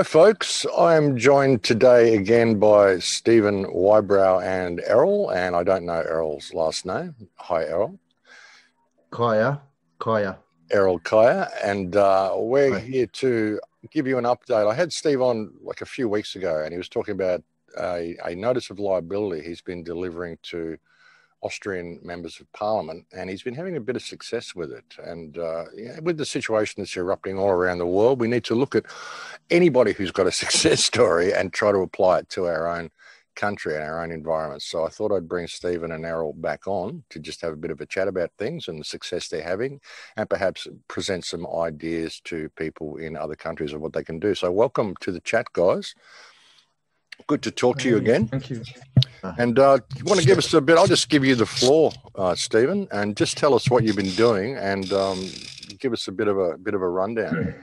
Hi, folks. I am joined today again by Stephen Wybrow and Eril, and I don't know Eril's last name. Hi, Eril. Kaya. Eril Kaya, and we're here to give you an update. I had Steve on like a few weeks ago, and he was talking about a notice of liability he's been delivering to Austrian members of parliament, and he's been having a bit of success with it. And with the situation that's erupting all around the world, we need to look at anybody who's got a success story and try to apply it to our own country and our own environment. So I thought I'd bring Stephen and Eril back on to just have a bit of a chat about things and the success they're having, and perhaps present some ideas to people in other countries of what they can do. So welcome to the chat, guys. Good to talk to you again. Thank you. And you want to give us a bit? I'll just give you the floor, Stephen, and just tell us what you've been doing, and give us a bit of a rundown.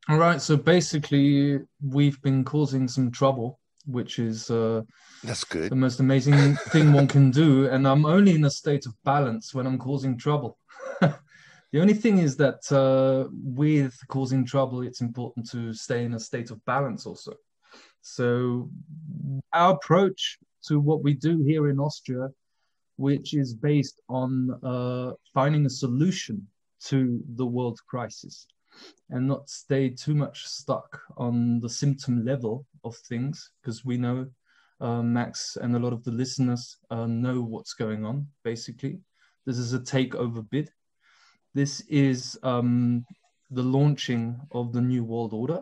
All right. So basically, we've been causing some trouble, which is that's good. The most amazing thing one can do. And I'm only in a state of balance when I'm causing trouble. The only thing is that with causing trouble, it's important to stay in a state of balance also. So our approach to what we do here in Austria, which is based on finding a solution to the world crisis and not stay too much stuck on the symptom level of things, because we know, Max and a lot of the listeners know what's going on, basically. This is a takeover bid. This is the launching of the New World Order,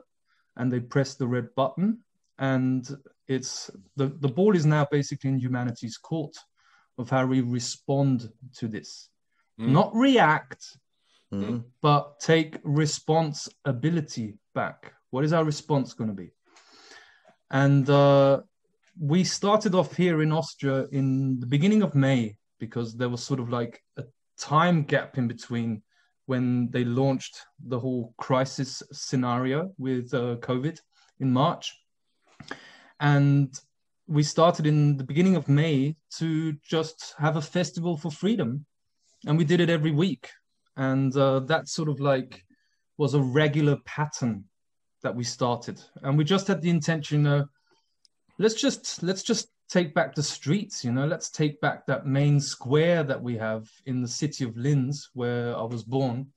and they press the red button. And it's the ball is now basically in humanity's court of how we respond to this. Not react, but take responsibility back. What is our response going to be? And we started off here in Austria in the beginning of May, because there was sort of like a time gap in between when they launched the whole crisis scenario with COVID in March. And we started in the beginning of May to just have a festival for freedom. And we did it every week. And that sort of like was a regular pattern that we started. And we just had the intention, let's just take back the streets, let's take back that main square that we have in the city of Linz, where I was born.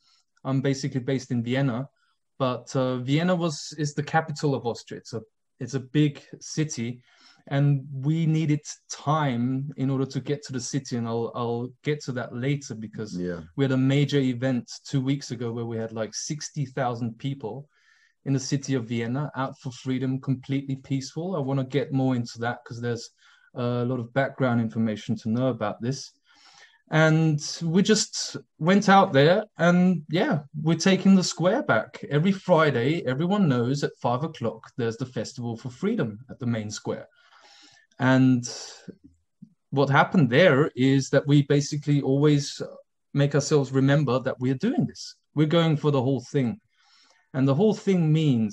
I'm basically based in Vienna, but Vienna is the capital of Austria. It's a big city, and we needed time in order to get to the city. And I'll get to that later, because we had a major event 2 weeks ago where we had like 60,000 people in the city of Vienna out for freedom, completely peaceful. I want to get more into that because there's a lot of background information to know about this. And we just went out there, and we're taking the square back. Every Friday, everyone knows at 5 o'clock, there's the Festival for Freedom at the main square. And what happened there is that we basically always make ourselves remember that we're doing this. We're going for the whole thing. And the whole thing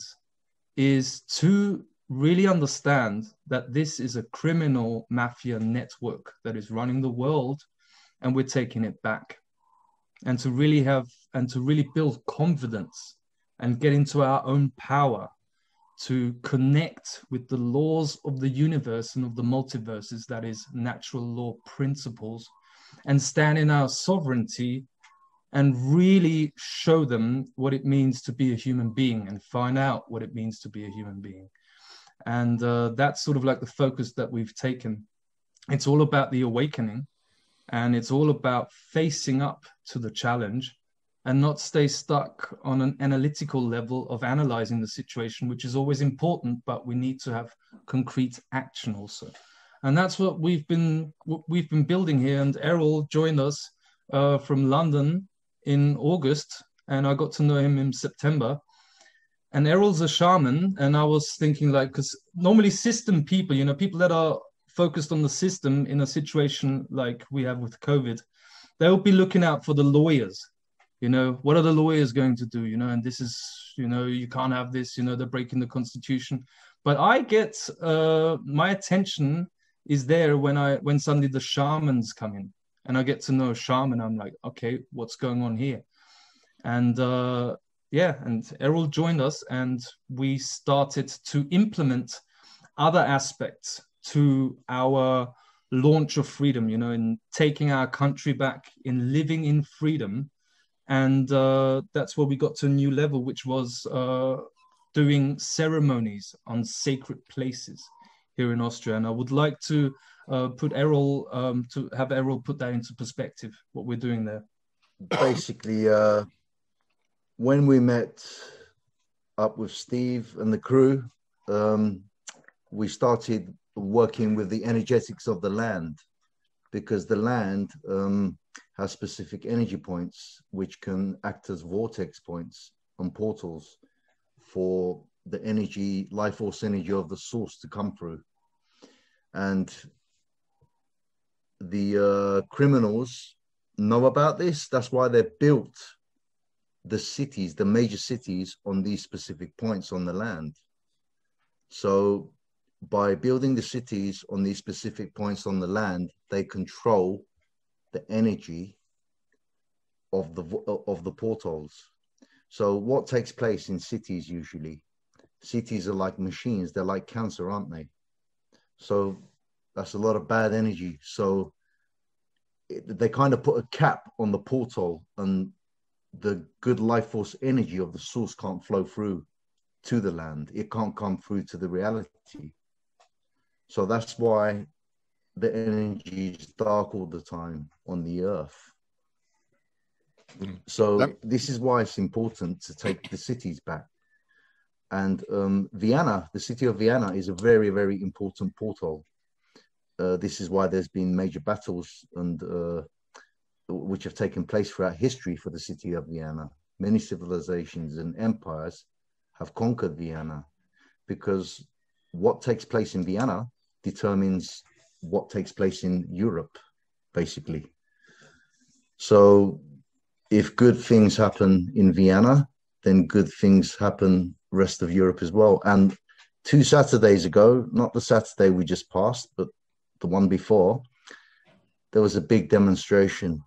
is to really understand that this is a criminal mafia network that is running the world, and we're taking it back. And to really build confidence and get into our own power to connect with the laws of the universe and of the multiverses, that is natural law principles, and stand in our sovereignty and really show them what it means to be a human being and find out what it means to be a human being. And that's sort of like the focus that we've taken. It's all about the awakening. And it's all about facing up to the challenge and not stay stuck on an analytical level of analyzing the situation, which is always important, but we need to have concrete action also. And that's what we've been building here. And Eril joined us from London in August, and I got to know him in September. And Eril's a shaman, and I was thinking, like, because normally system people, people that are focused on the system in a situation like we have with COVID, they'll be looking out for the lawyers. What are the lawyers going to do? And this is, you can't have this, they're breaking the constitution. But I get, my attention is there when suddenly the shamans come in, and I get to know a shaman. I'm like, okay, what's going on here? And and Eril joined us, and we started to implement other aspects to our launch of freedom, in taking our country back, in living in freedom. And that's where we got to a new level, which was doing ceremonies on sacred places here in Austria. And I would like to put Eril, to have Eril put that into perspective, what we're doing there. Basically, when we met up with Steve and the crew, we started working with the energetics of the land, because the land has specific energy points which can act as vortex points and portals for the energy, life force energy of the source to come through. And the criminals know about this. That's why they built the cities, the major cities, on these specific points on the land. So by building the cities on these specific points on the land, they control the energy of the portals. So what takes place in cities usually? Cities are like machines. They're like cancer, aren't they? So that's a lot of bad energy. So they kind of put a cap on the portal, and the good life force energy of the source can't flow through to the land. It can't come through to the reality. So that's why the energy is dark all the time on the earth. So this is why it's important to take the cities back. And Vienna, the city of Vienna, is a very, very important portal. This is why there's been major battles and which have taken place throughout history for the city of Vienna. Many civilizations and empires have conquered Vienna, because what takes place in Vienna determines what takes place in Europe, basically. So if good things happen in Vienna, then good things happen rest of Europe as well. And 2 Saturdays ago, not the Saturday we just passed, but the one before, there was a big demonstration.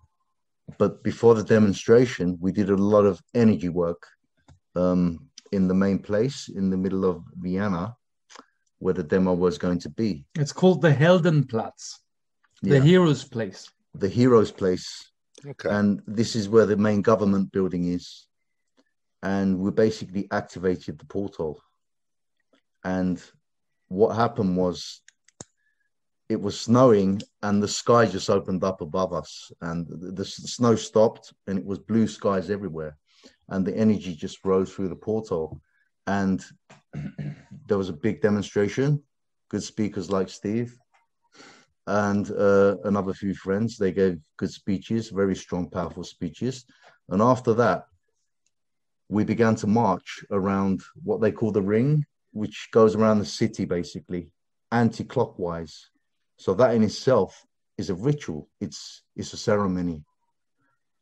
But before the demonstration, we did a lot of energy work in the main place in the middle of Vienna, where the demo was going to be. It's called the Heldenplatz, the Heroes' Place. The Heroes' Place. Okay. And this is where the main government building is. And we basically activated the portal. And what happened was, it was snowing and the sky just opened up above us, and the snow stopped and it was blue skies everywhere. And the energy just rose through the portal. And there was a big demonstration, good speakers like Steve and another few friends. They gave good speeches, very strong, powerful speeches. And after that, we began to march around what they call the ring, which goes around the city, basically, anti-clockwise. So that in itself is a ritual. It's a ceremony.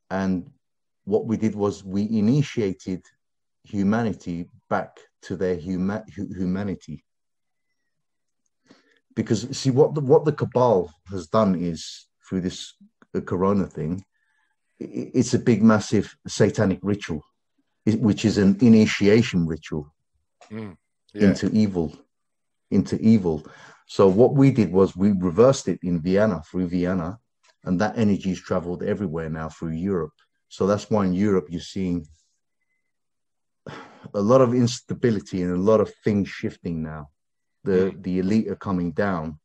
And what we did was we initiated humanity back to their humanity. Because see, what the cabal has done is, through this corona thing, it's a big, massive satanic ritual, which is an initiation ritual into evil. So what we did was we reversed it in Vienna, through Vienna, and that energy's traveled everywhere now through Europe. So that's why in Europe you're seeing a lot of instability and a lot of things shifting now. The elite are coming down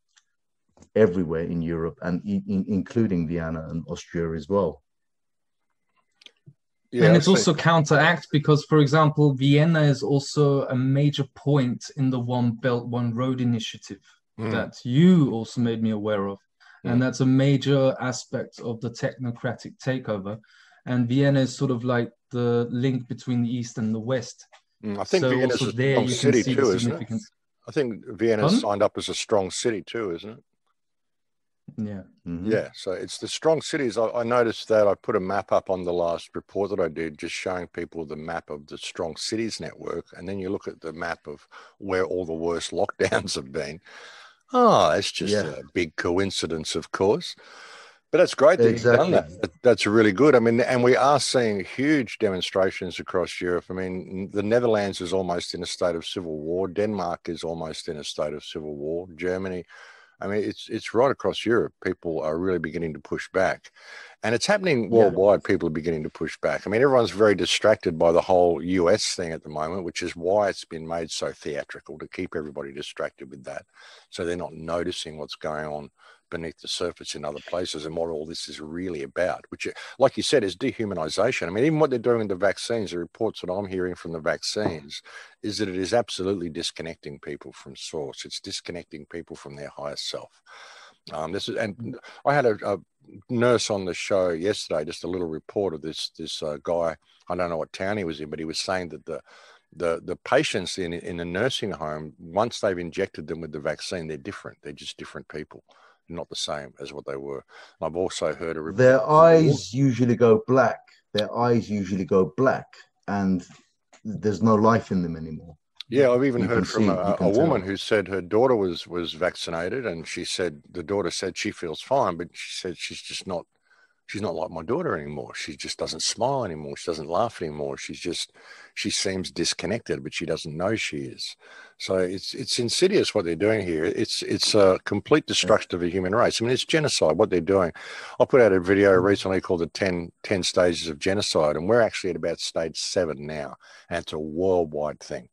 everywhere in Europe, and including Vienna and Austria as well. Yeah, and it's also counteract because, for example, Vienna is also a major point in the One Belt, One Road initiative that you also made me aware of. And that's a major aspect of the technocratic takeover. And Vienna is sort of like the link between the East and the West. I think so Vienna's also a there strong you city can see too, the isn't it? significance. I think Vienna's signed up as a strong city too, isn't it? Yeah. Yeah, so it's the strong cities. I noticed that I put a map up on the last report that I did, just showing people the map of the strong cities network, and then you look at the map of where all the worst lockdowns have been. Oh, it's just a big coincidence, of course. But that's great that you've done Exactly. that. That's really good. I mean, and we are seeing huge demonstrations across Europe. I mean, the Netherlands is almost in a state of civil war. Denmark is almost in a state of civil war. Germany. I mean, it's right across Europe. People are really beginning to push back. And it's happening worldwide. People are beginning to push back. I mean, everyone's very distracted by the whole US thing at the moment, which is why it's been made so theatrical, to keep everybody distracted with that. So they're not noticing what's going on beneath the surface in other places and what all this is really about, which, like you said, is dehumanization. I mean, even what they're doing with the vaccines, the reports that I'm hearing from the vaccines is that it is absolutely disconnecting people from source. It's disconnecting people from their higher self. And I had a nurse on the show yesterday, just a little report of this guy. I don't know what town he was in, but he was saying that the patients in the nursing home, once they've injected them with the vaccine, they're different. They're just different people, not the same as what they were. I've also heard a report. Their eyes usually go black. And there's no life in them anymore. Yeah, I've even heard from a woman who said her daughter was vaccinated, and she said the daughter said she feels fine, but she said she's not like my daughter anymore. She just doesn't smile anymore. She doesn't laugh anymore. She seems disconnected, but she doesn't know she is. So it's insidious what they're doing here. It's a complete destruction of the human race. I mean, it's genocide, what they're doing. I put out a video recently called the 10 stages of genocide, and we're actually at about stage 7 now, and it's a worldwide thing.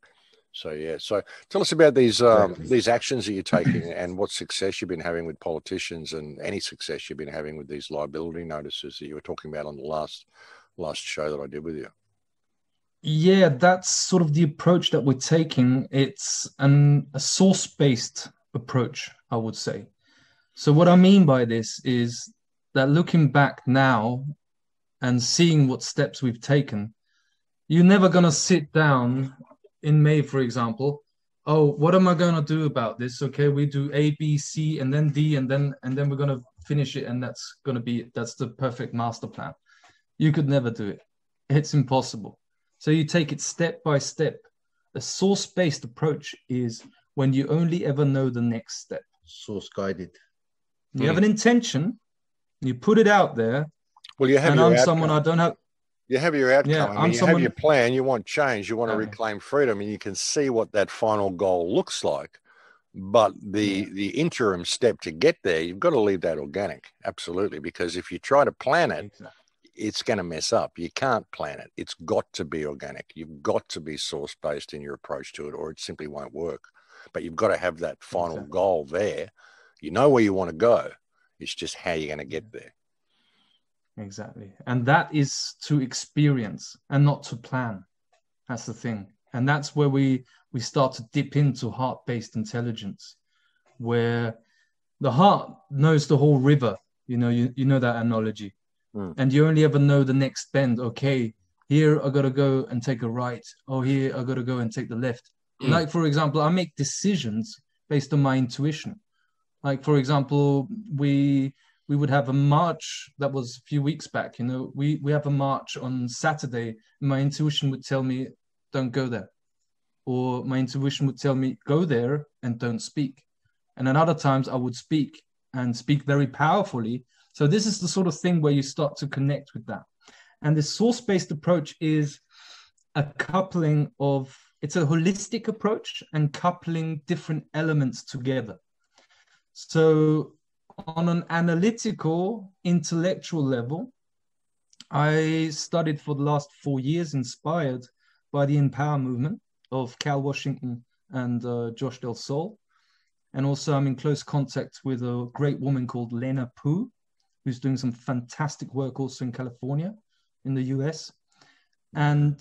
So, yeah. So tell us about these actions that you're taking and what success you've been having with politicians, and any success you've been having with these liability notices that you were talking about on the last show that I did with you. Yeah, that's sort of the approach that we're taking. It's a source-based approach, I would say. So what I mean by this is that looking back now and seeing what steps we've taken, you're never going to sit down in May, for example. Oh, what am I going to do about this? Okay, we do A, B, C, and then D, and then we're going to finish it, and that's the perfect master plan. You could never do it. It's impossible. So you take it step by step. A source-based approach is when you only ever know the next step. Source-guided. You have an intention, you put it out there. Well, you have. And I'm someone I don't have. You have your outcome. Yeah, I mean, you have your plan. You want change. You want to reclaim freedom, and you can see what that final goal looks like. But the interim step to get there, you've got to leave that organic. Absolutely, because if you try to plan it, it's going to mess up. You can't plan it. It's got to be organic. You've got to be source-based in your approach to it, or it simply won't work. But you've got to have that final goal there. You know where you want to go. It's just how you're going to get there. Exactly. And that is to experience and not to plan. That's the thing. And that's where we start to dip into heart-based intelligence, where the heart knows the whole river. You know that analogy. And you only ever know the next bend. Okay, here I got to go and take a right. Oh, here I got to go and take the left. Like, for example, I make decisions based on my intuition. Like, for example, we would have a march that was a few weeks back. We have a march on Saturday. My intuition would tell me, don't go there. Or my intuition would tell me, go there and don't speak. And then other times I would speak and speak very powerfully. So this is the sort of thing where you start to connect with that. And the source-based approach is a coupling of, it's a holistic approach and coupling different elements together. So on an analytical, intellectual level, I studied for the last 4 years, inspired by the Empower movement of Cal Washington and Josh Del Sol. And also I'm in close contact with a great woman called Lena Poo, who's doing some fantastic work also in California, in the US. And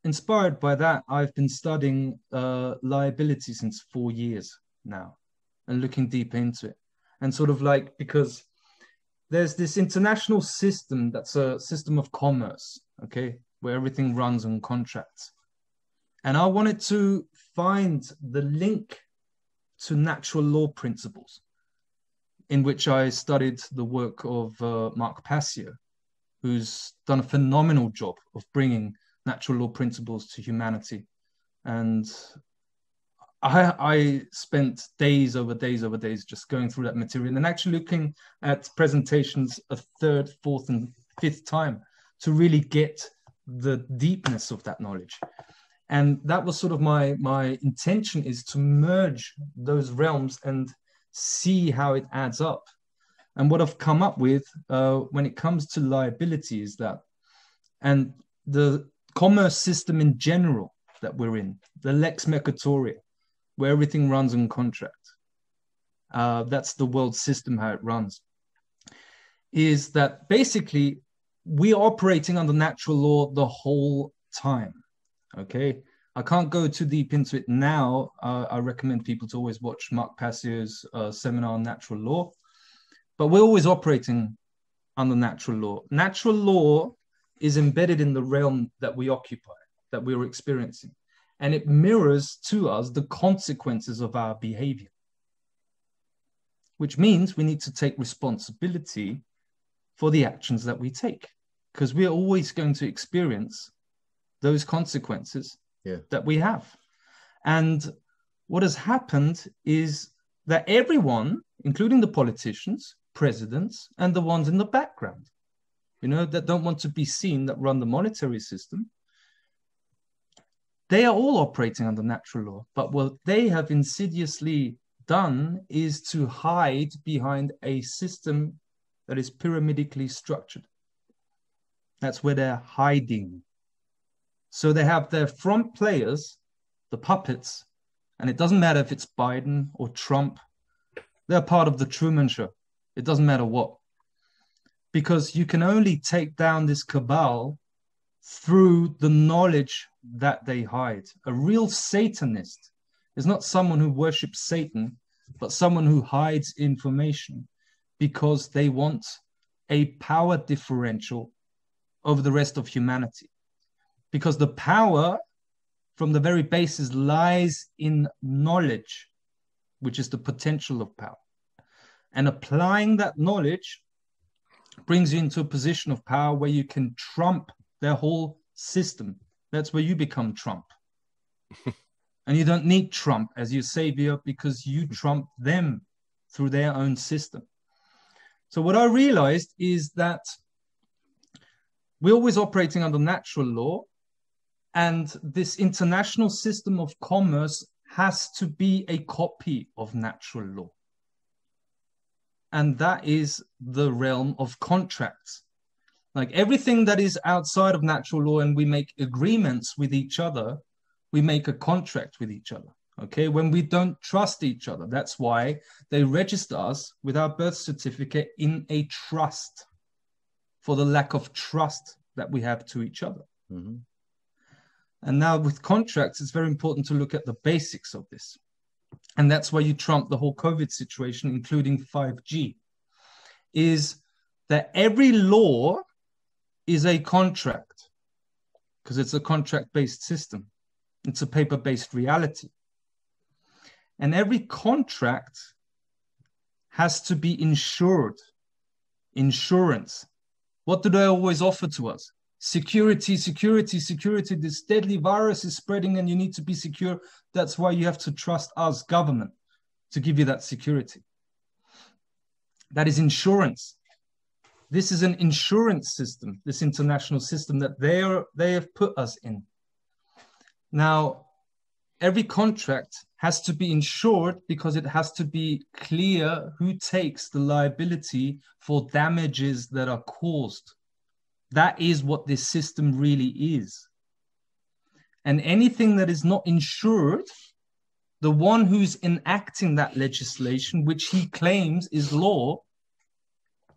inspired by that, I've been studying liability since 4 years now and looking deep into it. And sort of like, because there's this international system that's a system of commerce, okay, where everything runs on contracts. And I wanted to find the link to natural law principles, in which I studied the work of Mark Passio, who's done a phenomenal job of bringing natural law principles to humanity. And I spent days over days just going through that material and actually looking at presentations a third, fourth, and fifth time to really get the deepness of that knowledge. And that was sort of my intention, is to merge those realms and see how it adds up. And what I've come up with when it comes to liability is that, and the commerce system in general that we're in, the lex mercatoria, where everything runs on contract. That's the world system, how it runs. Is that basically we're operating under natural law the whole time, okay? I can't go too deep into it now. I recommend people to always watch Mark Passio's seminar on natural law. But we're always operating under natural law. Natural law is embedded in the realm that we occupy, that we're experiencing. And it mirrors to us the consequences of our behavior, which means we need to take responsibility for the actions that we take, because we're always going to experience those consequences that we have. And what has happened is that everyone, including the politicians, presidents, and the ones in the background, you know, that don't want to be seen, that run the monetary system, they are all operating under natural law. But what they have insidiously done is to hide behind a system that is pyramidically structured. That's where they're hiding. So they have their front players, the puppets, and it doesn't matter if it's Biden or Trump. They're part of the Truman Show. It doesn't matter what. Because you can only take down this cabal through the knowledge that they hide. A real Satanist is not someone who worships Satan, but someone who hides information because they want a power differential over the rest of humanity. Because the power from the very basis lies in knowledge, which is the potential of power. And applying that knowledge brings you into a position of power where you can trump their whole system. That's where you become Trump. And you don't need Trump as your savior because you trump them through their own system. So what I realized is that we're always operating under natural law, and this international system of commerce has to be a copy of natural law. And that is the realm of contracts. Like everything that is outside of natural law, and we make agreements with each other, we make a contract with each other, okay? When we don't trust each other, that's why they register us with our birth certificate in a trust, for the lack of trust that we have to each other. Mm-hmm. And now with contracts, it's very important to look at the basics of this. And that's why you trump the whole COVID situation, including 5G, is that every law is a contract, because it's a contract-based system. It's a paper-based reality. And every contract has to be insured. Insurance. What do they always offer to us? Security, security, security. This deadly virus is spreading and you need to be secure. That's why you have to trust us, government, to give you that security. That is insurance. This is an insurance system, this international system that they have put us in. Now, every contract has to be insured because it has to be clear who takes the liability for damages that are caused. That is what this system really is. And anything that is not insured, the one who's enacting that legislation, which he claims is law,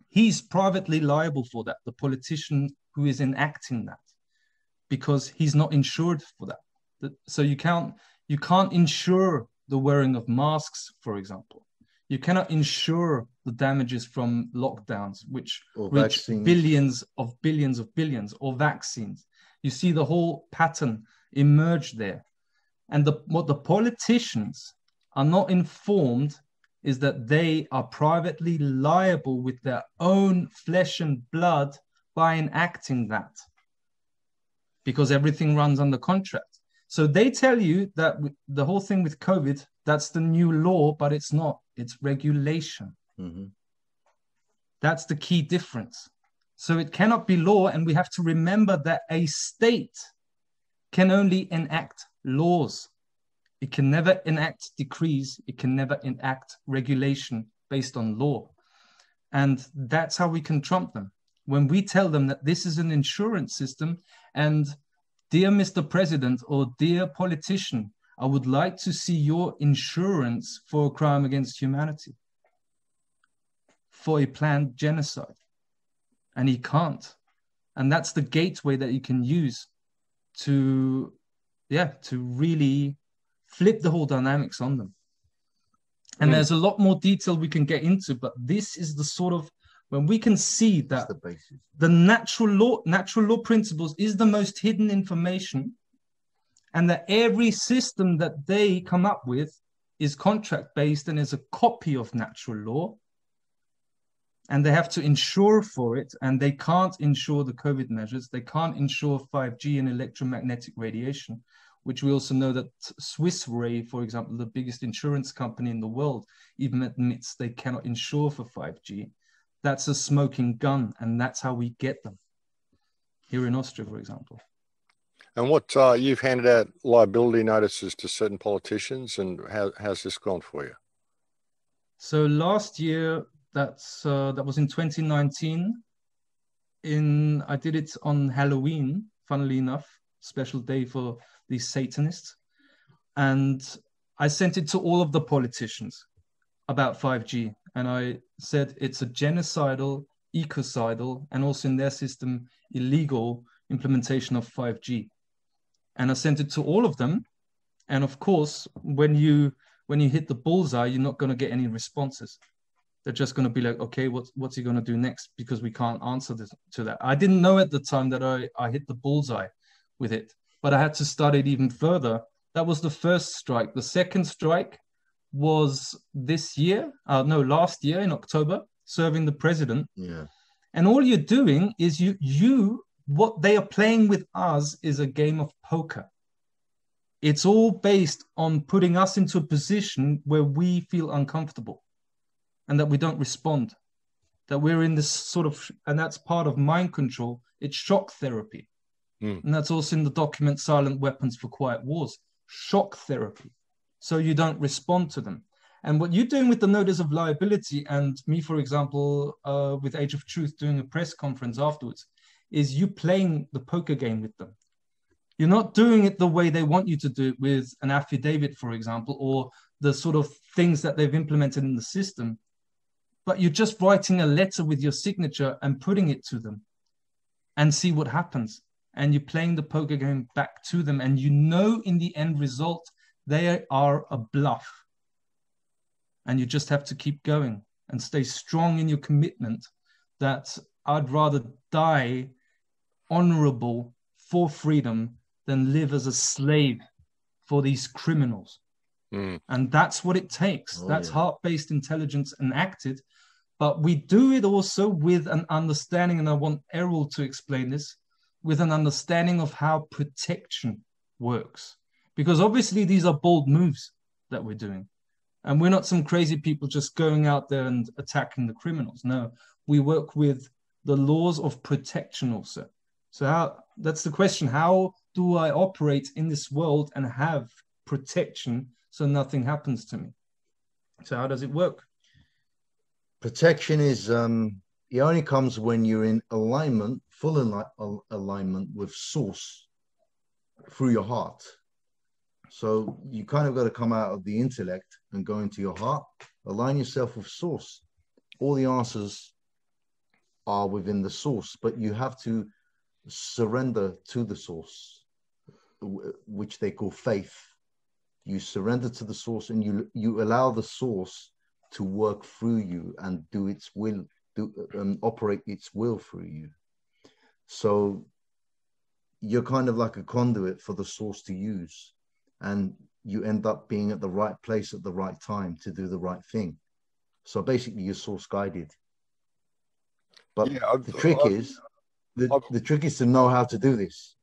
he's privately liable for that, the politician who is enacting that, because he's not insured for that. So you can't insure the wearing of masks, for example. You cannot insure the damages from lockdowns, which reach billions, or vaccines. You see the whole pattern emerge there. And what the politicians are not informed is that they are privately liable with their own flesh and blood by enacting that, because everything runs under contract. So they tell you that the whole thing with COVID, that's the new law, but it's not. It's regulation. Mm-hmm. That's the key difference. So it cannot be law, and we have to remember that a state can only enact laws. It can never enact decrees. It can never enact regulation based on law. And that's how we can trump them. When we tell them that this is an insurance system, and dear Mr. President or dear politician, I would like to see your insurance for a crime against humanity, for a planned genocide. And he can't. And that's the gateway that you can use to really flip the whole dynamics on them. And there's a lot more detail we can get into, but this is the sort of, when we can see that the natural law principles is the most hidden information, and that every system that they come up with is contract-based and is a copy of natural law, and they have to insure for it, and they can't insure the COVID measures. They can't insure 5G and electromagnetic radiation, which we also know that Swiss Re, for example, the biggest insurance company in the world, even admits they cannot insure for 5G. That's a smoking gun, and that's how we get them here in Austria, for example. And what you've handed out liability notices to certain politicians, and how's this gone for you? So last year, that was in 2019. I did it on Halloween, funnily enough, special day for these Satanists, and I sent it to all of the politicians about 5G, and I said it's a genocidal, ecocidal, and also in their system illegal implementation of 5G. And I sent it to all of them, and of course, when you hit the bullseye, you're not going to get any responses. They're just going to be like, okay, what's he going to do next? Because we can't answer to that. I didn't know at the time that I hit the bullseye with it, but I had to study it even further. That was the first strike. The second strike was last year in October, serving the president. Yeah. And all you're doing is what they are playing with us is a game of poker. It's all based on putting us into a position where we feel uncomfortable and that we don't respond, that we're in this sort of, and that's part of mind control. It's shock therapy. And that's also in the document Silent Weapons for Quiet Wars, shock therapy. So you don't respond to them. And what you're doing with the notice of liability, and me, for example, with Age of Truth doing a press conference afterwards, is you playing the poker game with them. You're not doing it the way they want you to do it with an affidavit, for example, or the sort of things that they've implemented in the system, but you're just writing a letter with your signature and putting it to them and see what happens. And you're playing the poker game back to them, and you know in the end result, they are a bluff. And you just have to keep going and stay strong in your commitment that I'd rather die honorable for freedom than live as a slave for these criminals. And that's what it takes. That's heart-based intelligence enacted. But we do it also with an understanding, and I want Eril to explain this, with an understanding of how protection works. Because obviously these are bold moves that we're doing. And we're not some crazy people just going out there and attacking the criminals. No, we work with the laws of protection also. So that's the question. How do I operate in this world and have protection so nothing happens to me? So how does it work? Protection is, it only comes when you're in alignment, full alignment with source through your heart. So you kind of got to come out of the intellect and go into your heart, align yourself with source. All the answers are within the source, but you have to surrender to the source, which they call faith. You surrender to the source, and you allow the source to work through you and do its will, operate its will through you. So you're kind of like a conduit for the source to use, and you end up being at the right place at the right time to do the right thing. So basically you're source guided. But the trick is to know how to do this.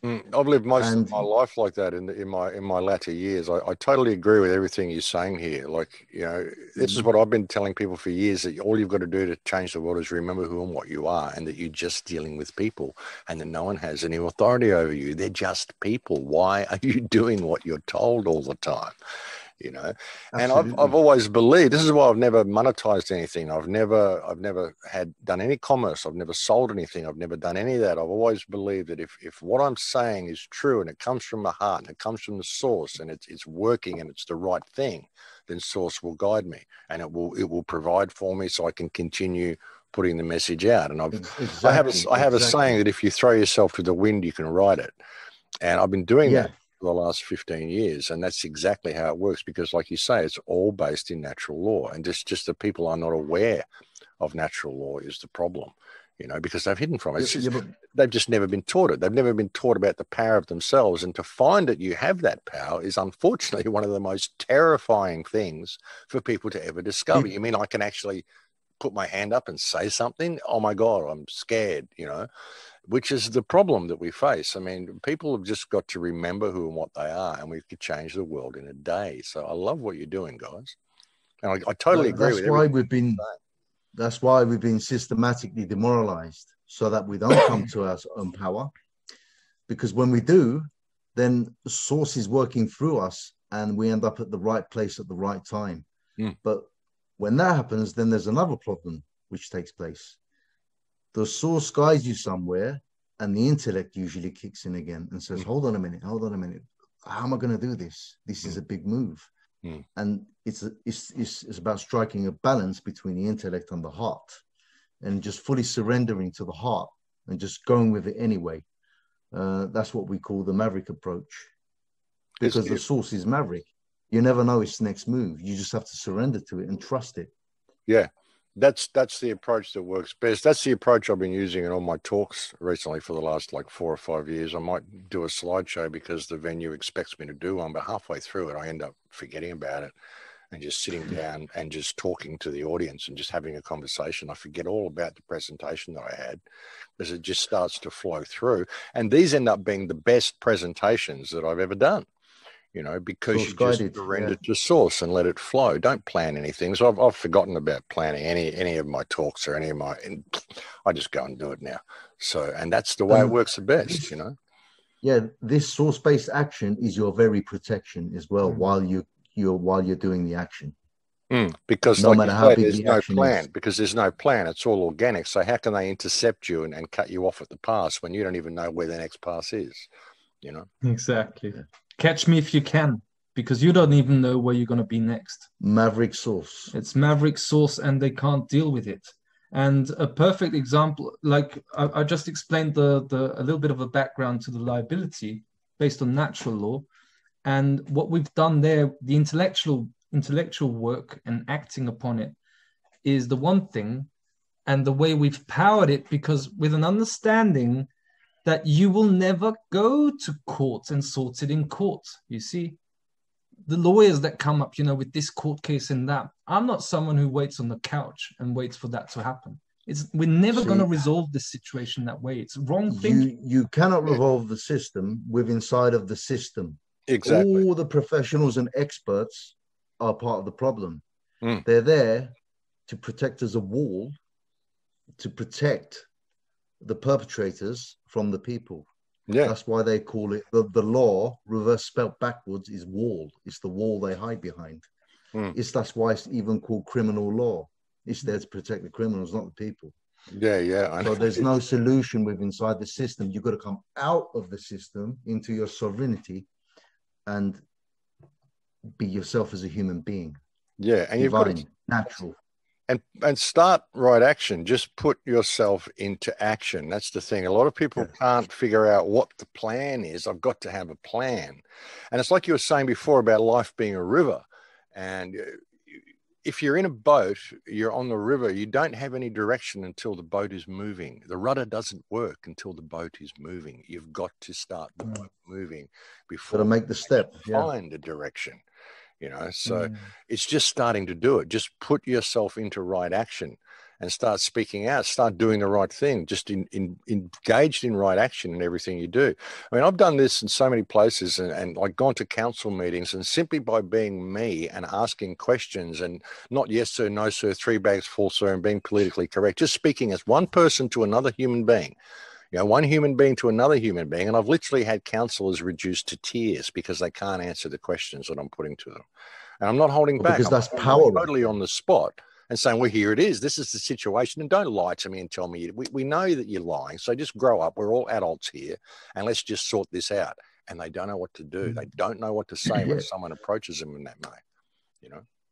I've lived most And of my life like that in my latter years. I totally agree with everything you're saying here. Like, this is what I've been telling people for years, that all you've got to do to change the world is remember who and what you are, and that you're just dealing with people, and that no one has any authority over you. They're just people. Why are you doing what you're told all the time? And I've always believed, this is why I've never monetized anything. I've never done any commerce. I've never sold anything. I've never done any of that. I've always believed that if what I'm saying is true and it comes from the heart and it comes from the source and it's working and it's the right thing, then source will guide me and it will provide for me so I can continue putting the message out. And I have a saying that if you throw yourself to the wind, you can ride it. And I've been doing that for the last 15 years. And that's exactly how it works, because like you say, it's all based in natural law. And just that people are not aware of natural law is the problem, because they've hidden from it. They've just never been taught it. They've never been taught about the power of themselves. And to find that you have that power is unfortunately one of the most terrifying things for people to ever discover. You mean I can actually put my hand up and say something? Oh my God, I'm scared, which is the problem that we face. I mean, people have just got to remember who and what they are, and we could change the world in a day. So I love what you're doing, guys. And I totally agree with everything. That's why we've been systematically demoralized, so that we don't come to our own power. Because when we do, then the source is working through us and we end up at the right place at the right time. But when that happens, then there's another problem which takes place. The source guides you somewhere, and the intellect usually kicks in again and says, hold on a minute. How am I going to do this? This is a big move. And it's about striking a balance between the intellect and the heart, and just fully surrendering to the heart and just going with it anyway. That's what we call the maverick approach, because the source is maverick. You never know its next move. You just have to surrender to it and trust it. Yeah. That's the approach that works best. That's the approach I've been using in all my talks recently for the last 4 or 5 years. I might do a slideshow because the venue expects me to do one, but halfway through it, I end up forgetting about it and just sitting down and just talking to the audience and just having a conversation. I forget all about the presentation that I had because it just starts to flow through. And these end up being the best presentations that I've ever done. Because you just surrender to source and let it flow. Don't plan anything. So I've forgotten about planning any of my talks or I just go and do it now. So, and that's the way it works the best, Yeah, this source-based action is your very protection as well while you're doing the action. Because no matter how big there's no plan, because there's no plan, it's all organic. So how can they intercept you and cut you off at the pass when you don't even know where the next pass is? Exactly. Catch me if you can, because you don't even know where you're going to be next. Maverick source. It's maverick source, and they can't deal with it. And a perfect example, like I just explained a little bit of a background to the liability based on natural law, and what we've done there, the intellectual work and acting upon it is the one thing, and the way we've powered it, because with an understanding that you will never go to court and sort it in court. You see, the lawyers that come up, with this court case and that, I'm not someone who waits on the couch and waits for that to happen. We're never going to resolve this situation that way. It's wrong thinking. You cannot revolve the system inside of the system. Exactly. All the professionals and experts are part of the problem. They're there to protect as a wall, to protect the perpetrators from the people. Yeah, that's why they call it the law. Reverse spelt backwards is wall. It's the wall they hide behind. That's why it's even called criminal law. It's there to protect the criminals, not the people. Yeah. So there's no solution with inside the system. You've got to come out of the system into your sovereignty and be yourself as a human being. Yeah, and divine, you've got to, natural. And start right action. Just put yourself into action. That's the thing. A lot of people can't figure out what the plan is. I've got to have a plan. And it's like you were saying before about life being a river. And if you're in a boat, you're on the river, you don't have any direction until the boat is moving. The rudder doesn't work until the boat is moving. You've got to start the boat moving before you make the step. Find a direction. So it's just starting to do it. Just put yourself into right action. and start speaking out, start doing the right thing, just engaged in right action in everything you do. I mean, I've done this in so many places and like gone to council meetings, and simply by being me and asking questions and not yes, sir, no, sir, 3 bags full, sir, and being politically correct, just speaking as one person to another human being. One human being to another human being. And I've literally had councillors reduced to tears because they can't answer the questions that I'm putting to them. And I'm not holding back. Because that's power. Totally on the spot and saying, well, here it is. This is the situation. And don't lie to me and tell me. We know that you're lying. So just grow up. We're all adults here. And let's just sort this out. And they don't know what to do. They don't know what to say when someone approaches them in that way.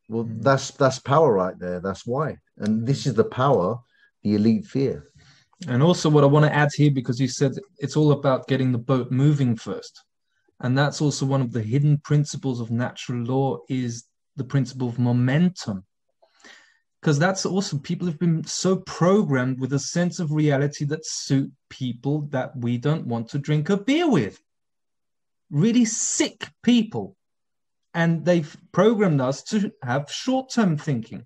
Well, that's power right there. That's why. And this is the power the elite fear. And also what I want to add here, because you said it's all about getting the boat moving first. And that's also one of the hidden principles of natural law, is the principle of momentum. Because that's also, people have been so programmed with a sense of reality that suit people that we don't want to drink a beer with. Really sick people. And they've programmed us to have short-term thinking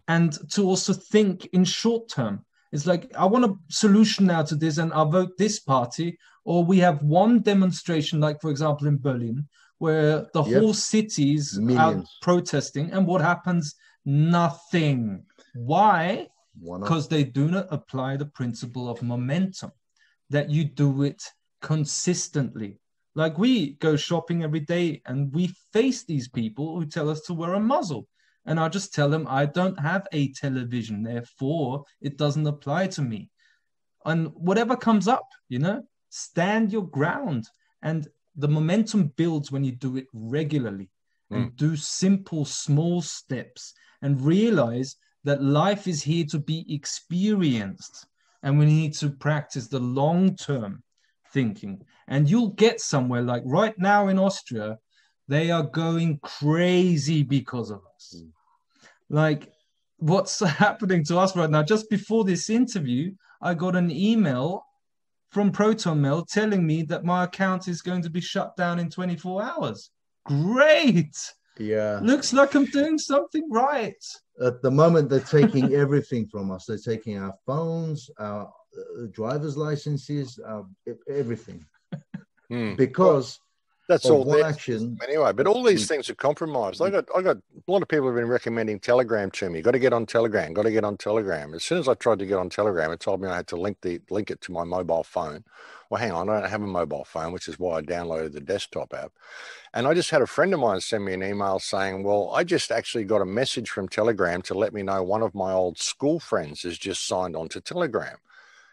and to also think in short-term. It's like, I want a solution now to this and I'll vote this party. Or we have one demonstration, like, for example, in Berlin, where the whole city's out protesting. And what happens? Nothing. Why? Because they do not apply the principle of momentum, that you do it consistently. Like, we go shopping every day and we face these people who tell us to wear a muzzle. And I just tell them, I don't have a television, therefore it doesn't apply to me. And whatever comes up, stand your ground. And the momentum builds when you do it regularly and do simple, small steps and realize that life is here to be experienced. And we need to practice the long-term thinking. And you'll get somewhere. Like right now in Austria, they are going crazy because of us. Like, what's happening to us right now? Just before this interview, I got an email from ProtonMail telling me that my account is going to be shut down in 24 hours. Great. Yeah. Looks like I'm doing something right. At the moment, they're taking everything from us. They're taking our phones, our driver's licenses, everything. Because that's all one action anyway. But all these things are compromised. I got a lot of people have been recommending Telegram to me. Got to get on Telegram. Got to get on Telegram. As soon as I tried to get on Telegram, it told me I had to link it to my mobile phone. Well, hang on, I don't have a mobile phone, which is why I downloaded the desktop app. And I just had a friend of mine send me an email saying, well, I just actually got a message from Telegram to let me know one of my old school friends has just signed on to Telegram.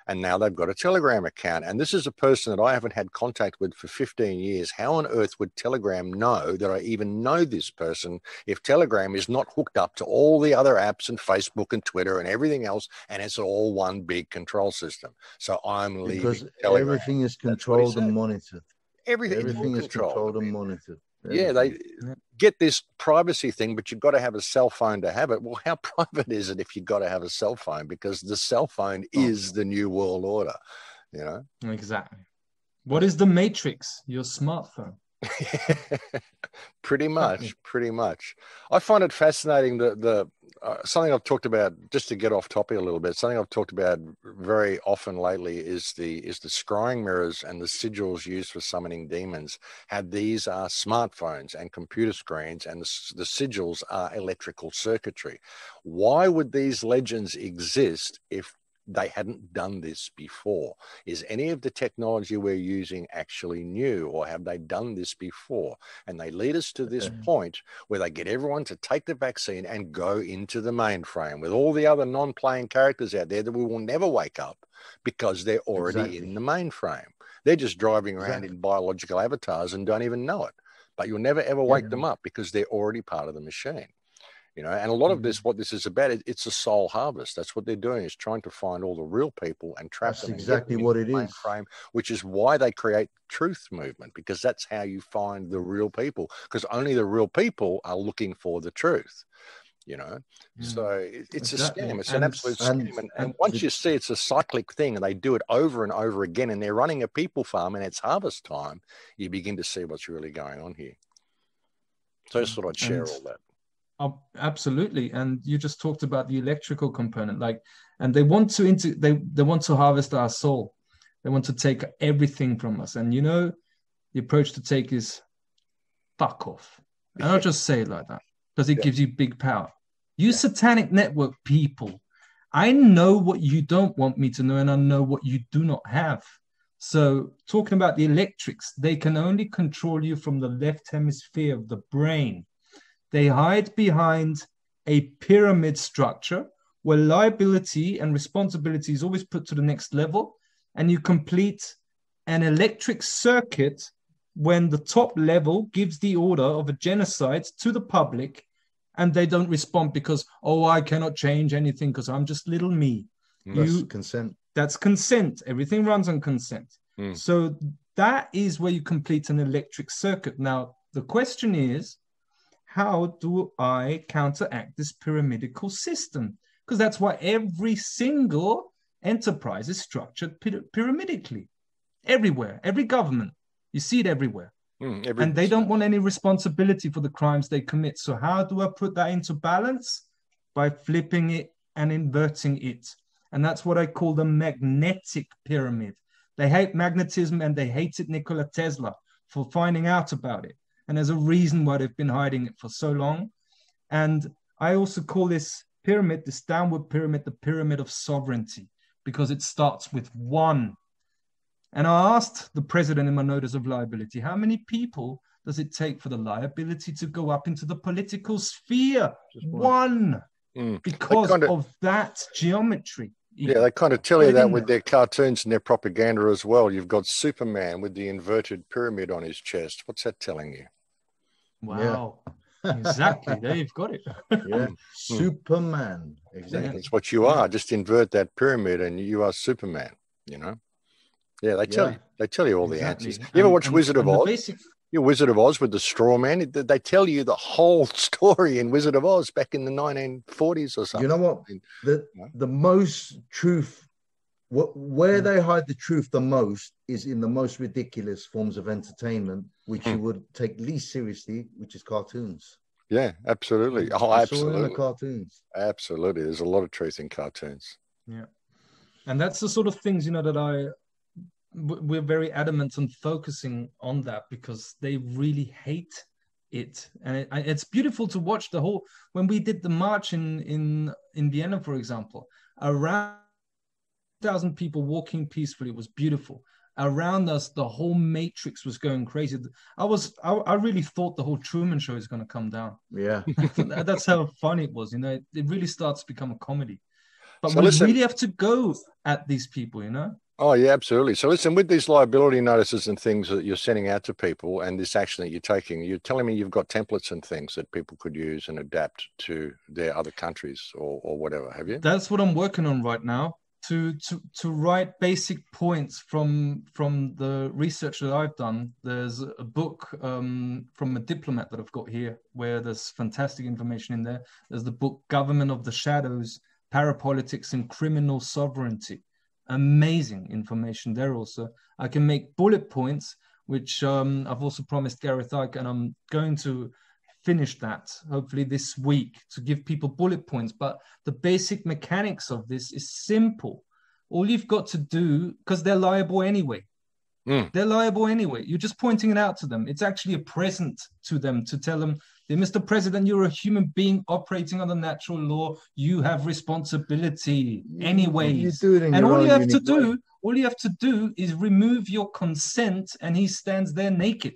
And now they've got a Telegram account. And this is a person that I haven't had contact with for 15 years. How on earth would Telegram know that I even know this person if Telegram is not hooked up to all the other apps and Facebook and Twitter and everything else, and it's all one big control system? So I'm leaving because Telegram. Everything is controlled and monitored. Everything is controlled and monitored. Yeah, they get this privacy thing, but you've got to have a cell phone to have it. Well, how private is it if you've got to have a cell phone? Because the cell phone is the new world order, Exactly. What is the matrix? Your smartphone. Pretty much. I find it fascinating that something I've talked about, just to get off topic a little bit, something I've talked about very often lately is the scrying mirrors and the sigils used for summoning demons. How these are smartphones and computer screens, and the sigils are electrical circuitry. Why would these legends exist if they hadn't done this before? Is any of the technology we're using actually new, or have they done this before? And they lead us to this point where they get everyone to take the vaccine and go into the mainframe with all the other non-playing characters out there that we will never wake up because they're already in the mainframe. They're just driving around in biological avatars and don't even know it. But you'll never ever wake them up because they're already part of the machine. And a lot of this, what this is about, it's a soul harvest. That's what they're doing, is trying to find all the real people and trap them. That's exactly what it is. Frame, which is why they create truth movement, because that's how you find the real people, because only the real people are looking for the truth. So it's a scam. It's an absolute scam. And once you see it's a cyclic thing and they do it over and over again and they're running a people farm and it's harvest time, you begin to see what's really going on here. So I just thought I'd share all that. Absolutely. And you just talked about the electrical component, like, and they want to they want to harvest our soul. They want to take everything from us. And the approach to take is fuck off. And I'll just say it like that because it gives you big power. You satanic network people, I know what you don't want me to know, and I know what you do not have. So talking about the electrics, they can only control you from the left hemisphere of the brain. They hide behind a pyramid structure where liability and responsibility is always put to the next level, and you complete an electric circuit when the top level gives the order of a genocide to the public, and they don't respond because, I cannot change anything because I'm just little me. That's consent. That's consent. Everything runs on consent. So that is where you complete an electric circuit. Now, the question is, how do I counteract this pyramidical system? Because that's why every single enterprise is structured pyramidically. Everywhere, every government, you see it everywhere. And they don't want any responsibility for the crimes they commit. So how do I put that into balance? By flipping it and inverting it. And that's what I call the magnetic pyramid. They hate magnetism and they hated Nikola Tesla for finding out about it. And there's a reason why they've been hiding it for so long. And I also call this pyramid, this downward pyramid, the pyramid of sovereignty, because it starts with one. And I asked the president in my notice of liability, how many people does it take for the liability to go up into the political sphere? Just one. Because of that geometry. Yeah, they kind of tell you that with their cartoons and their propaganda as well. You've got Superman with the inverted pyramid on his chest. What's that telling you? Wow. Yeah. Exactly. There you've got it. Yeah. Superman. Exactly. Yeah, that's what you are. Just invert that pyramid and you are Superman, Yeah, they tell you all the answers. You ever watch Wizard of Oz? Wizard of Oz with the straw man. They tell you the whole story in Wizard of Oz back in the 1940s or something. You know what? The most truth, where they hide the truth the most is in the most ridiculous forms of entertainment, which you would take least seriously, which is cartoons. Yeah, absolutely. Oh, absolutely. In the cartoons. Absolutely. There's a lot of truth in cartoons. Yeah. And that's the sort of things, that we're very adamant on focusing on that because they really hate it. And it's beautiful to watch when we did the march in Vienna, for example, around 1,000 people walking peacefully. It was beautiful. Around us, the whole matrix was going crazy. I really thought the whole Truman Show is going to come down. Yeah. That's how funny it was. It really starts to become a comedy. But we really have to go at these people, Oh, yeah, absolutely. So listen, with these liability notices and things that you're sending out to people and this action that you're taking, you're telling me you've got templates and things that people could use and adapt to their other countries or whatever, have you? That's what I'm working on right now, to write basic points from the research that I've done. There's a book from a diplomat that I've got here where there's fantastic information in there. There's the book Government of the Shadows, Parapolitics and Criminal Sovereignty. Amazing information there also. I can make bullet points, which I've also promised Gareth Ike, and I'm going to finish that hopefully this week to give people bullet points. But the basic mechanics of this is simple. All you've got to do, because they're liable anyway. They're liable anyway. You're just pointing it out to them. It's actually a present to them to tell them, Mr. President, you're a human being operating under natural law. You have responsibility anyways. And all you have to do is remove your consent, and he stands there naked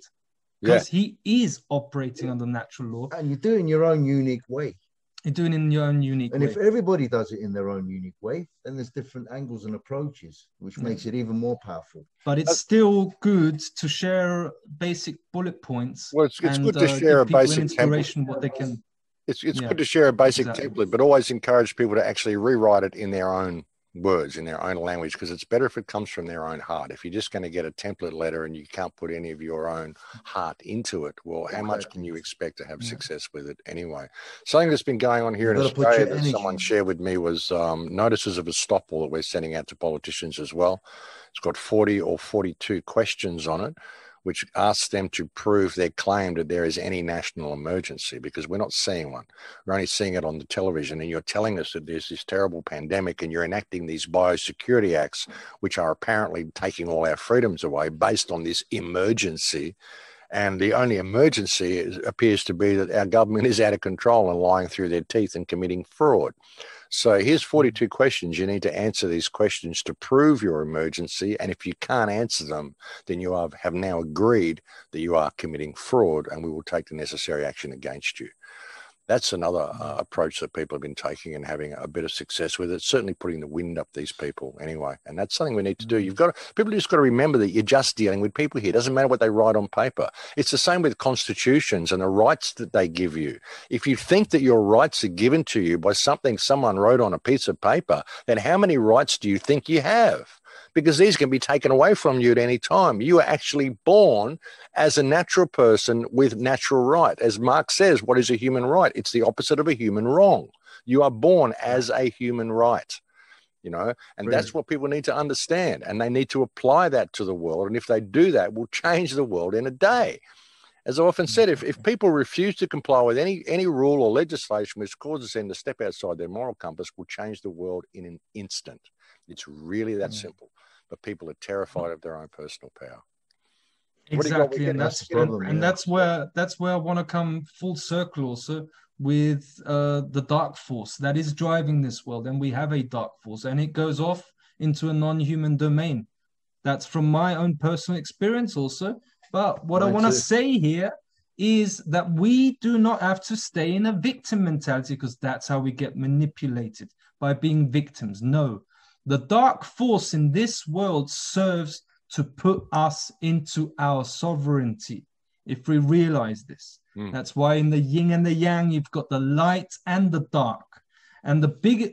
because he is operating under natural law. And you do it in your own unique way. You're doing it in your own unique way. And if everybody does it in their own unique way, then there's different angles and approaches, which makes it even more powerful. But it's still good to share basic bullet points. Well, it's good to share a basic inspiration template. What they can. It's good to share a basic template, but always encourage people to actually rewrite it in their own words, in their own language, because it's better if it comes from their own heart. If you're just going to get a template letter and you can't put any of your own heart into it, well, how much can you expect to have success with it anyway? Something that's been going on here in Australia that someone shared with me was notices of estoppel that we're sending out to politicians as well. It's got 40 or 42 questions on it, which asks them to prove their claim that there is any national emergency, because we're not seeing one. We're only seeing it on the television, and you're telling us that there's this terrible pandemic, and you're enacting these biosecurity acts, which are apparently taking all our freedoms away based on this emergency. And the only emergency appears to be that our government is out of control and lying through their teeth and committing fraud. So here's 42 questions. You need to answer these questions to prove your emergency. And if you can't answer them, then you have now agreed that you are committing fraud, and we will take the necessary action against you. That's another approach that people have been taking and having a bit of success with. It's certainly putting the wind up these people anyway. And that's something we need to do. People just got to remember that you're just dealing with people here. It doesn't matter what they write on paper. It's the same with constitutions and the rights that they give you. If you think that your rights are given to you by something someone wrote on a piece of paper, then how many rights do you think you have? Because these can be taken away from you at any time. You are actually born as a natural person with natural right. As Marx says, what is a human right? It's the opposite of a human wrong. You are born as a human right, and really? That's what people need to understand, and they need to apply that to the world. And if they do that, we'll change the world in a day. As I often said, if people refuse to comply with any rule or legislation which causes them to step outside their moral compass, we'll change the world in an instant. It's really that simple. But people are terrified of their own personal power. Exactly, and that's the problem. And that's where I want to come full circle also with the dark force that is driving this world. And we have a dark force, and it goes off into a non-human domain. That's from my own personal experience also. But what I want to say here is that we do not have to stay in a victim mentality, because that's how we get manipulated, by being victims. No. The dark force in this world serves to put us into our sovereignty, if we realize this. That's why in the yin and the yang, you've got the light and the dark. And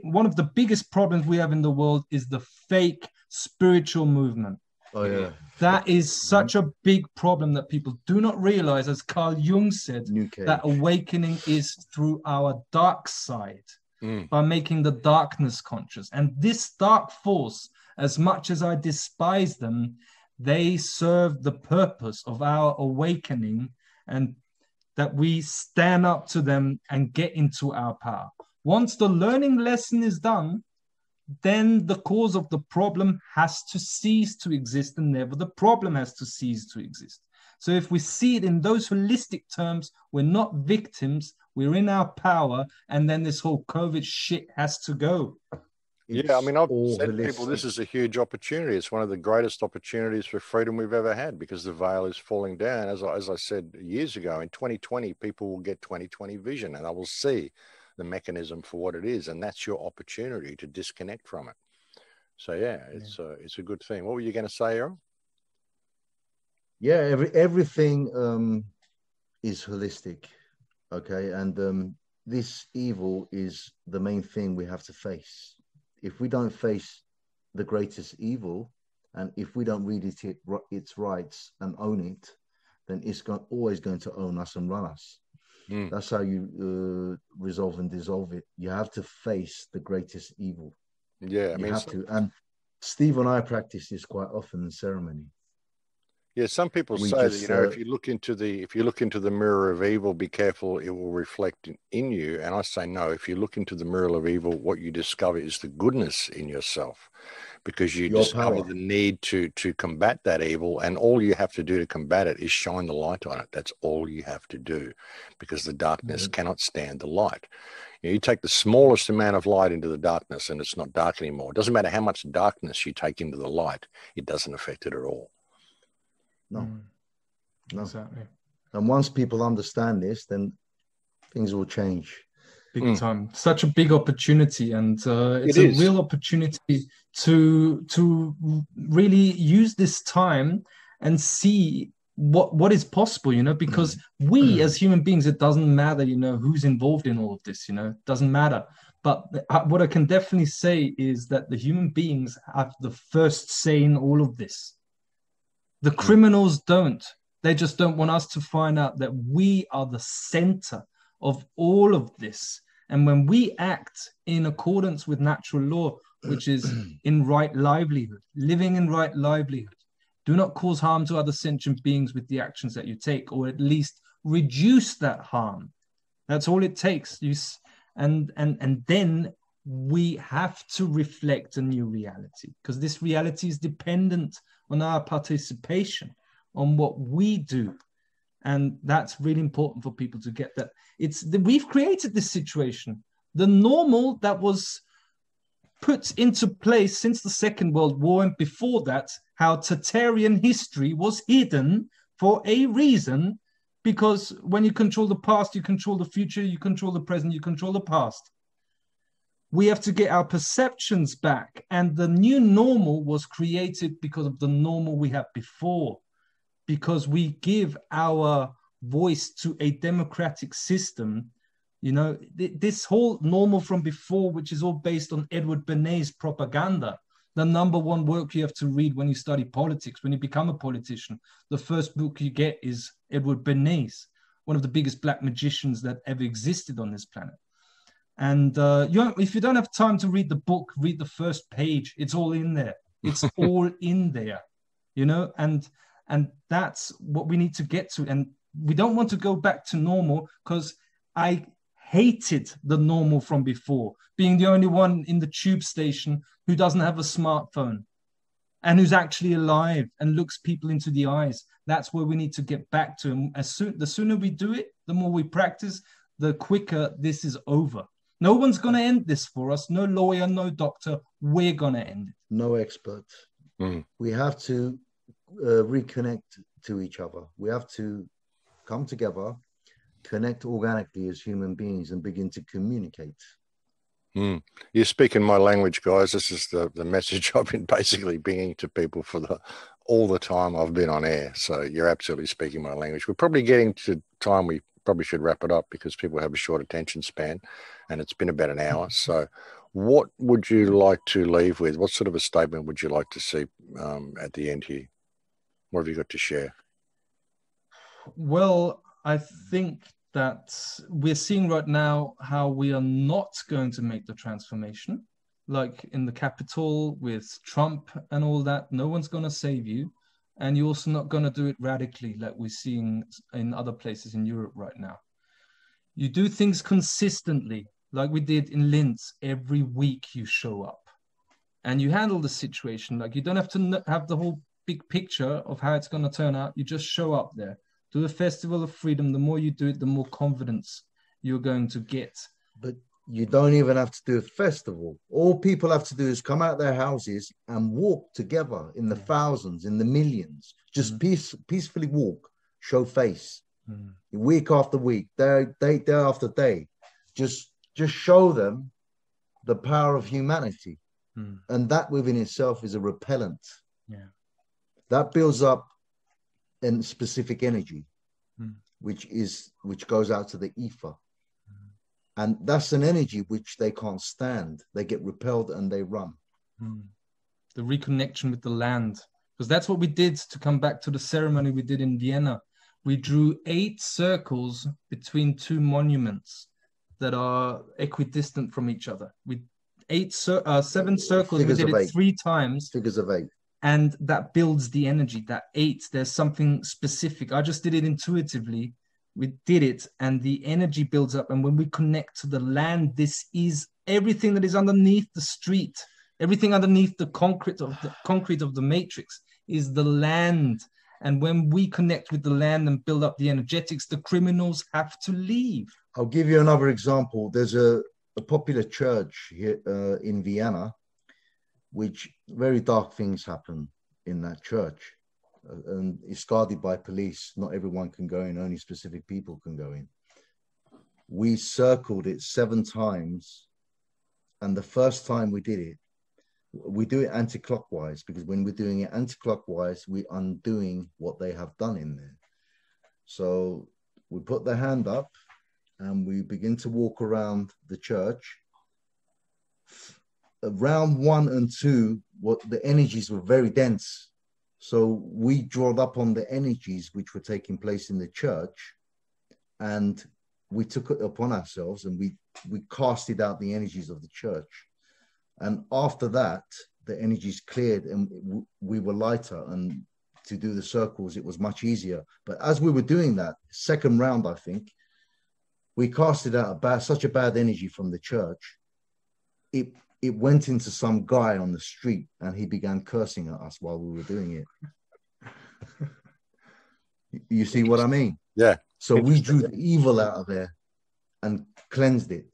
one of the biggest problems we have in the world is the fake spiritual movement. Oh, yeah. That is such a big problem that people do not realize, as Carl Jung said, that awakening is through our dark side. By making the darkness conscious. And this dark force, as much as I despise them, they serve the purpose of our awakening, and that we stand up to them and get into our power. Once the learning lesson is done, then the cause of the problem has to cease to exist, and never the problem has to cease to exist. So if we see it in those holistic terms, we're not victims, we're in our power, and then this whole COVID shit has to go. I've said to people, this is a huge opportunity. It's one of the greatest opportunities for freedom we've ever had, because the veil is falling down. As I said years ago, in 2020, people will get 2020 vision, and they will see the mechanism for what it is, and that's your opportunity to disconnect from it. So it's a good thing. What were you going to say, Eril? Yeah, everything is holistic, okay? And this evil is the main thing we have to face. If we don't face the greatest evil, and if we don't read its rights and own it, then it's always going to own us and run us. That's how you resolve and dissolve it. You have to face the greatest evil. Yeah, you have to. And Steve and I practice this quite often in ceremony. Yeah, some people say that, if you look into the mirror of evil, be careful, it will reflect in you. And I say no. If you look into the mirror of evil, what you discover is the goodness in yourself, because you discover the need to combat that evil, and all you have to do to combat it is shine the light on it. That's all you have to do, because the darkness cannot stand the light. You take the smallest amount of light into the darkness, and it's not dark anymore. It doesn't matter how much darkness you take into the light; it doesn't affect it at all. No. Exactly. And once people understand this, then things will change. Big time. Such a big opportunity, and it's a real opportunity to really use this time and see what is possible, because we as human beings, it doesn't matter, who's involved in all of this, it doesn't matter. But what I can definitely say is that the human beings have the first say in all of this. The criminals don't. They just don't want us to find out that we are the center of all of this. And when we act in accordance with natural law, which is in right livelihood, living in right livelihood, Do not cause harm to other sentient beings with the actions that you take, or at least reduce that harm. That's all it takes. And then we have to reflect a new reality, because this reality is dependent on our participation, on what we do. And that's really important for people to get that. We've created this situation. The normal that was put into place since the Second World War, and before that, how Tartarian history was hidden for a reason, because when you control the past, you control the future, you control the present, you control the past. We have to get our perceptions back. And the new normal was created because of the normal we had before, because we give our voice to a democratic system. You know, this whole normal from before, which is all based on Edward Benet's propaganda, the number one work you have to read when you study politics, when you become a politician. The first book you get is Edward Benet's, one of the biggest black magicians that ever existed on this planet. And if you don't have time to read the book, read the first page. It's all in there. It's all in there, you know, and that's what we need to get to. And we don't want to go back to normal, because I hated the normal from before, being the only one in the tube station who doesn't have a smartphone and who's actually alive and looks people into the eyes. That's where we need to get back to. And the sooner we do it, the more we practice, the quicker this is over. No one's going to end this for us. No lawyer, no doctor. We're going to end it. No expert. We have to reconnect to each other. We have to come together, connect organically as human beings, and begin to communicate. You're speaking my language, guys. This is the message I've been basically bringing to people for all the time I've been on air. So you're absolutely speaking my language. We're probably getting to time we probably should wrap it up, because people have a short attention span, and it's been about an hour. So what would you like to leave with? What sort of a statement would you like to see at the end here? What have you got to share? Well, I think that we're seeing right now how we are not going to make the transformation, like in the Capitol with Trump and all that. No one's going to save you. And you're also not going to do it radically like we're seeing in other places in Europe right now. You do things consistently, like we did in Linz. Every week you show up and you handle the situation. Like, you don't have to have the whole big picture of how it's going to turn out. You just show up there. Do the Festival of Freedom. The more you do it, the more confidence you're going to get. But you don't even have to do a festival. All people have to do is come out their houses and walk together in the thousands, in the millions. Just peacefully walk, show face. Week after week, day after day. Just show them the power of humanity. And that within itself is a repellent. That builds up a specific energy, which goes out to the ether. And that's an energy which they can't stand. They get repelled and they run. The reconnection with the land. Because that's what we did, to come back to the ceremony we did in Vienna. We drew 8 circles between 2 monuments that are equidistant from each other. 7 circles. Figures we did it 3 times. Figures of 8. And that builds the energy. That 8, there's something specific. I just did it intuitively. We did it, and the energy builds up. And when we connect to the land, this is everything that is underneath the street, everything underneath the concrete of the matrix is the land. And when we connect with the land and build up the energetics, the criminals have to leave. I'll give you another example. There's a popular church here in Vienna, which very dark things happen in that church. And it's guarded by police. Not everyone can go in, only specific people can go in. We circled it 7 times. And the first time we did it, we do it anti-clockwise, because when we're doing it anti-clockwise, we're undoing what they have done in there. So we put the hand up and we begin to walk around the church. Round 1 and 2, the energies were very dense. So we drawed up on the energies which were taking place in the church, and we took it upon ourselves, and we casted out the energies of the church. And after that, the energies cleared and we were lighter, and to do the circles, it was much easier. But as we were doing that, second round, I think, we casted out such a bad energy from the church. It went into some guy on the street, and he began cursing at us while we were doing it. You see what I mean? Yeah. So we drew the evil out of there and cleansed it.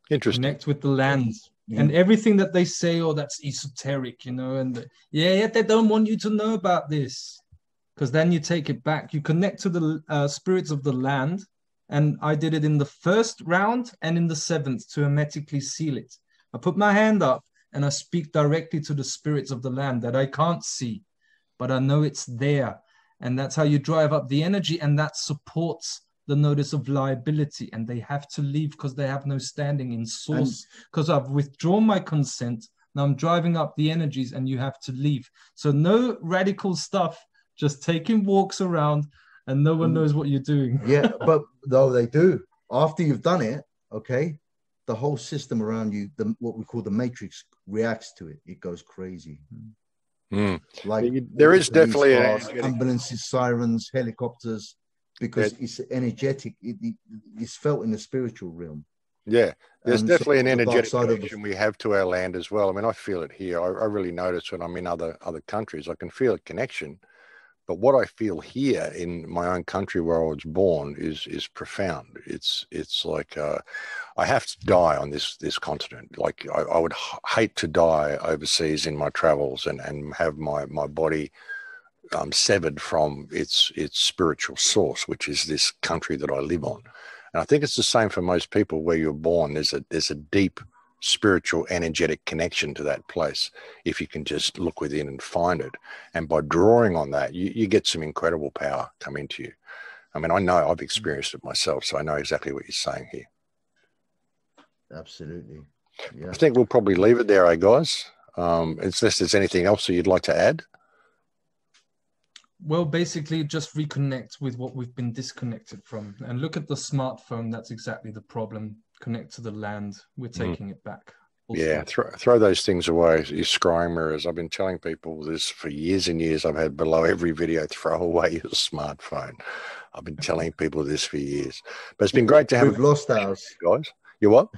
Interesting. Connect with the land. And everything that they say, oh, that's esoteric, you know, and they don't want you to know about this, because then you take it back. You connect to the spirits of the land, and I did it in the first round and in the seventh to hermetically seal it. I put my hand up and I speak directly to the spirits of the land that I can't see, but I know it's there. And that's how you drive up the energy, and that supports the notice of liability, and they have to leave because they have no standing in source, because I've withdrawn my consent. Now I'm driving up the energies, and you have to leave. So no radical stuff, just taking walks around, and no one knows what you're doing. Yeah, but though they do. After you've done it, okay, the whole system around you, what we call the matrix, reacts to it. It goes crazy. Like there is definitely ambulances, sirens, helicopters, because it's energetic. It's felt in the spiritual realm. Yeah, there's definitely an energetic connection we have to our land as well. I mean, I feel it here. I really notice when I'm in other countries, I can feel a connection. But what I feel here in my own country where I was born is profound. It's like I have to die on this continent. Like I would hate to die overseas in my travels and have my body severed from its spiritual source, which is this country that I live on. And I think it's the same for most people. Where you're born, there's a deep spiritual, energetic connection to that place if you can just look within and find it. And by drawing on that, you get some incredible power come into you. I mean, I know I've experienced it myself, so I know exactly what you're saying here. Absolutely. Yeah. I think we'll probably leave it there, guys. Unless there's anything else that you'd like to add. Well, basically just reconnect with what we've been disconnected from, and look at the smartphone. That's exactly the problem. Connect to the land. We're taking it back. Yeah, throw those things away. You scrying mirrors. I've been telling people this for years and years. I've had below every video, throw away your smartphone. I've been telling people this for years. But it's been great to have. We've lost ours, guys. You what?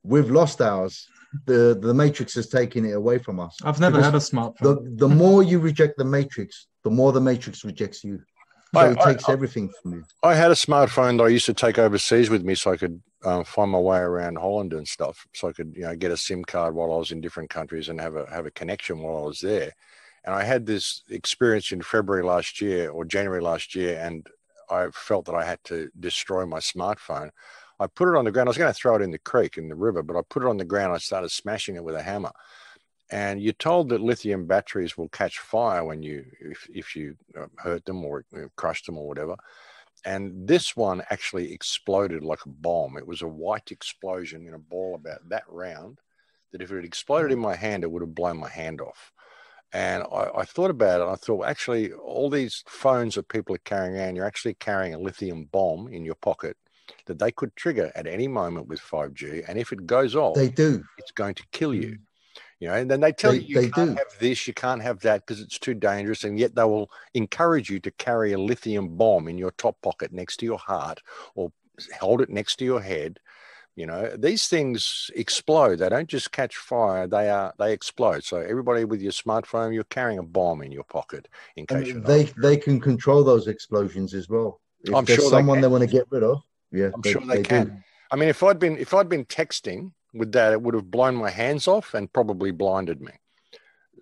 We've lost ours. The Matrix has taken it away from us. I've never had a smartphone. The more you reject the Matrix, the more the Matrix rejects you. So it takes everything from you. I had a smartphone that I used to take overseas with me so I could find my way around Holland and stuff. So I could, get a SIM card while I was in different countries and have a connection while I was there. And I had this experience in February last year or January last year, and I felt that I had to destroy my smartphone. I put it on the ground. I was going to throw it in the creek, in the river, but I put it on the ground. I started smashing it with a hammer. And you're told that lithium batteries will catch fire when if you hurt them or crush them or whatever. And this one actually exploded like a bomb. It was a white explosion in a ball about that round, that if it had exploded in my hand, it would have blown my hand off. And I thought about it. I thought, well, actually, all these phones that people are carrying around, you're actually carrying a lithium bomb in your pocket that they could trigger at any moment with 5G. And if it goes off, it's going to kill you. And then they tell you can't have this, you can't have that because it's too dangerous. And yet they will encourage you to carry a lithium bomb in your top pocket next to your heart or hold it next to your head. These things explode. They don't just catch fire. They explode. So everybody with your smartphone, you're carrying a bomb in your pocket in case they can control those explosions as well. If I'm there's sure someone they want to get rid of. Yeah, I'm sure they can. Do. I mean, if I'd been texting with that, it would have blown my hands off and probably blinded me.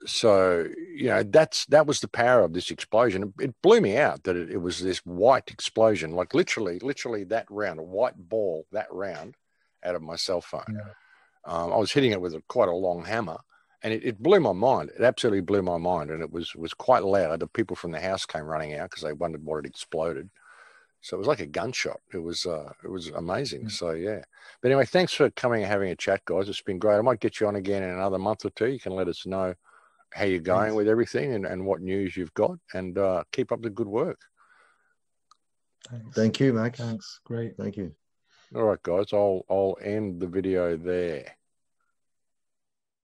So, that was the power of this explosion. It blew me out that it was this white explosion, like literally that round, a white ball, that round out of my cell phone. Yeah. I was hitting it with quite a long hammer, and it blew my mind. It absolutely blew my mind, and it was quite loud. The people from the house came running out because they wondered what had exploded. So it was like a gunshot. It was amazing. So, yeah. But anyway, thanks for coming and having a chat, guys. It's been great. I might get you on again in another month or two. You can let us know how you're going with everything and what news you've got. And keep up the good work. Thanks. Thank you, Max. Thanks. Great. Thank you. All right, guys. I'll end the video there.